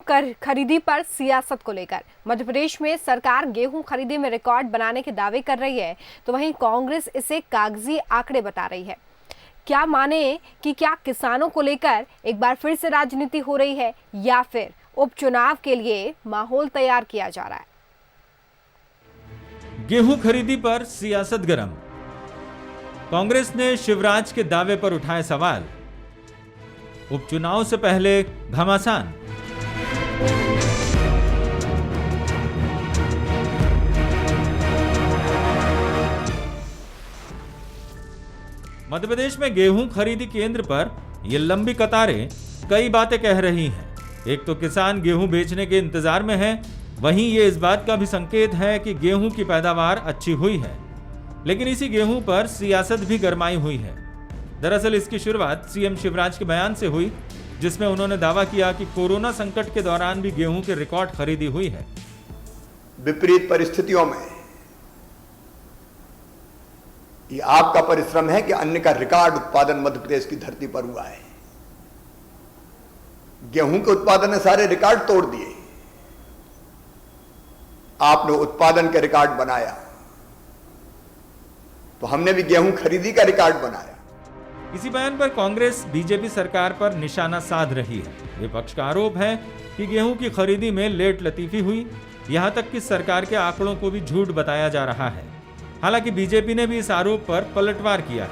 कर खरीदी पर सियासत को लेकर मध्य प्रदेश में सरकार गेहूं खरीदी में रिकॉर्ड बनाने के दावे कर रही है, तो वहीं कांग्रेस इसे कागजी आंकड़े बता रही है। क्या माने कि क्या किसानों को लेकर एक बार फिर से राजनीति हो रही है या फिर उपचुनाव के लिए माहौल तैयार किया जा रहा है। गेहूं खरीदी पर सियासत गरम। कांग्रेस ने शिवराज के दावे पर उठाए सवाल। उपचुनाव से पहले घमासान। मध्य प्रदेश में गेहूं खरीदी केंद्र पर ये लंबी कतारें कई बातें कह रही हैं। एक तो किसान गेहूं बेचने के इंतजार में है, वहीं ये इस बात का भी संकेत है कि गेहूं की पैदावार अच्छी हुई है। लेकिन इसी गेहूं पर सियासत भी गरमाई हुई है। दरअसल इसकी शुरुआत सीएम शिवराज के बयान से हुई, जिसमें उन्होंने दावा किया कि कोरोना संकट के दौरान भी गेहूं की रिकॉर्ड खरीदी हुई है। विपरीत परिस्थितियों में ये आपका परिश्रम है कि अन्न का रिकॉर्ड उत्पादन मध्य प्रदेश की धरती पर हुआ है। गेहूं के उत्पादन ने सारे रिकॉर्ड तोड़ दिए। आपने उत्पादन के रिकॉर्ड बनाया, तो हमने भी गेहूं खरीदी का रिकॉर्ड बनाया। इसी बयान पर कांग्रेस बीजेपी सरकार पर निशाना साध रही है। विपक्ष का आरोप है कि गेहूं की खरीदी में लेट लतीफी हुई, यहां तक कि सरकार के आंकड़ों को भी झूठ बताया जा रहा है। हालांकि बीजेपी ने भी इस आरोप पर पलटवार किया है।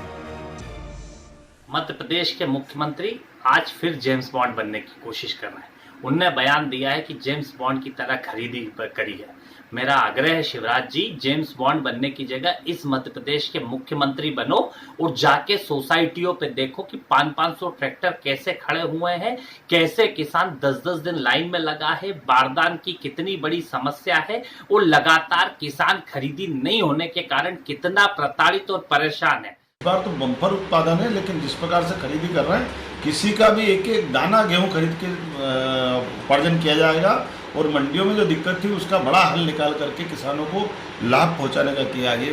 मध्य प्रदेश के मुख्यमंत्री आज फिर जेम्स बॉन्ड बनने की कोशिश कर रहे हैं। उनने बयान दिया है कि जेम्स बॉन्ड की तरह खरीदी करी है। मेरा आग्रह है शिवराज जी, जेम्स बॉन्ड बनने की जगह इस मध्य प्रदेश के मुख्यमंत्री बनो और जाके सोसाइटियों पे देखो कि 500-500 ट्रैक्टर कैसे खड़े हुए हैं, कैसे किसान 10-10 दिन लाइन में लगा है, बारदान की कितनी बड़ी समस्या है और लगातार किसान खरीदी नहीं होने के कारण कितना प्रताड़ित और परेशान है। इस बार तो बम्पर उत्पादन है, लेकिन जिस प्रकार से खरीदी कर रहे हैं, किसी का भी एक एक दाना गेहूं खरीद के उपार्जन किया जाएगा और मंडियों में जो दिक्कत थी उसका बड़ा हल निकाल करके किसानों को लाभ पहुंचाने का किया। ये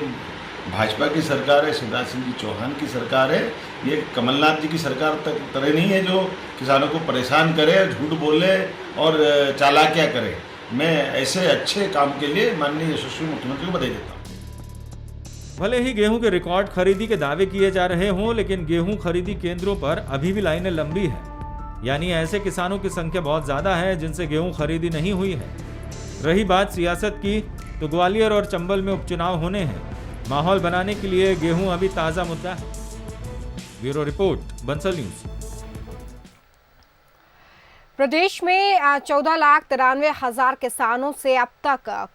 भाजपा की सरकार है, शिवराज सिंह जी चौहान की सरकार है। ये कमलनाथ जी की सरकार तक तरह नहीं है जो किसानों को परेशान करे, झूठ बोले और चालाकियाँ करे। मैं ऐसे अच्छे काम के लिए माननीय यशस्वी मुख्यमंत्री को बधाई देता हूँ। भले ही गेहूं के रिकॉर्ड खरीदी के दावे किए जा रहे हों, लेकिन गेहूं खरीदी केंद्रों पर अभी भी लाइनें लंबी है। यानी ऐसे किसानों की संख्या बहुत ज्यादा है जिनसे गेहूं खरीदी नहीं हुई है। रही बात सियासत की, तो ग्वालियर और चंबल में उपचुनाव होने हैं। माहौल बनाने के लिए गेहूं अभी ताजा मुद्दा है। Bureau report, Bansal news. प्रदेश में 14,93,000 किसानों से अब तक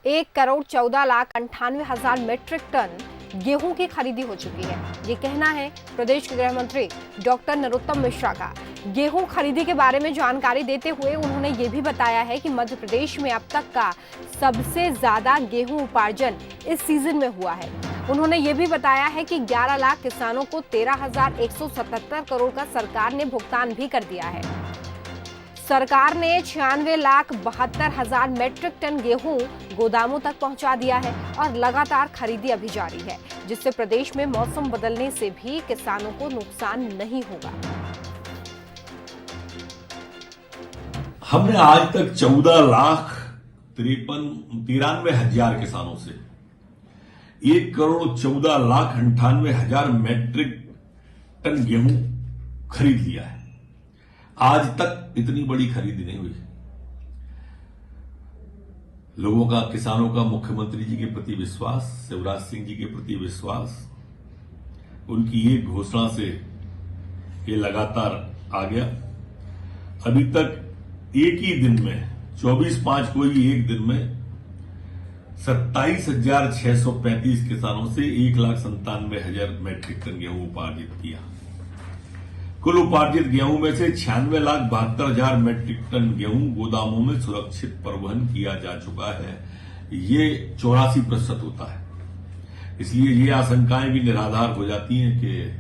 1,14,98,000 मीट्रिक टन गेहूं की खरीदी हो चुकी है। ये कहना है प्रदेश के गृह मंत्री डॉक्टर नरोत्तम मिश्रा का। गेहूं खरीदी के बारे में जानकारी देते हुए उन्होंने ये भी बताया है कि मध्य प्रदेश में अब तक का सबसे ज्यादा गेहूं उपार्जन इस सीजन में हुआ है। उन्होंने ये भी बताया है कि 11 लाख किसानों को 13,177 करोड़ का सरकार ने भुगतान भी कर दिया है। सरकार ने 96,72,000 मीट्रिक टन गेहूं गोदामों तक पहुंचा दिया है और लगातार खरीदी अभी जारी है, जिससे प्रदेश में मौसम बदलने से भी किसानों को नुकसान नहीं होगा। हमने आज तक 14,93,000 किसानों से 1,14,98,000 मीट्रिक टन गेहूं खरीद लिया है। आज तक इतनी बड़ी खरीदी नहीं हुई। लोगों का, किसानों का मुख्यमंत्री जी के प्रति विश्वास, शिवराज सिंह जी के प्रति विश्वास, उनकी एक घोषणा से ये लगातार आ गया। अभी तक एक ही दिन में 24/5 को ही एक दिन में 27,635 किसानों से 1,97,000 मीट्रिक टन गेहूं उपार्जित किया। कुल उपार्जित गेहूं में से 96,72,000 मीट्रिक टन गेहूं गोदामों में सुरक्षित परिवहन किया जा चुका है। ये 84% होता है। इसलिए ये आशंकाएं भी निराधार हो जाती हैं कि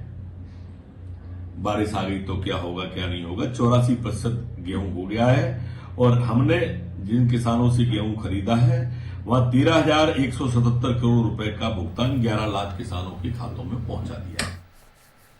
बारिश आ गई तो क्या होगा क्या नहीं होगा। 84% गेहूं हो गया है और हमने जिन किसानों से गेहूं खरीदा है वहां 13,177 करोड़ रुपए का भुगतान 11 लाख किसानों के खातों में पहुंचा दिया है।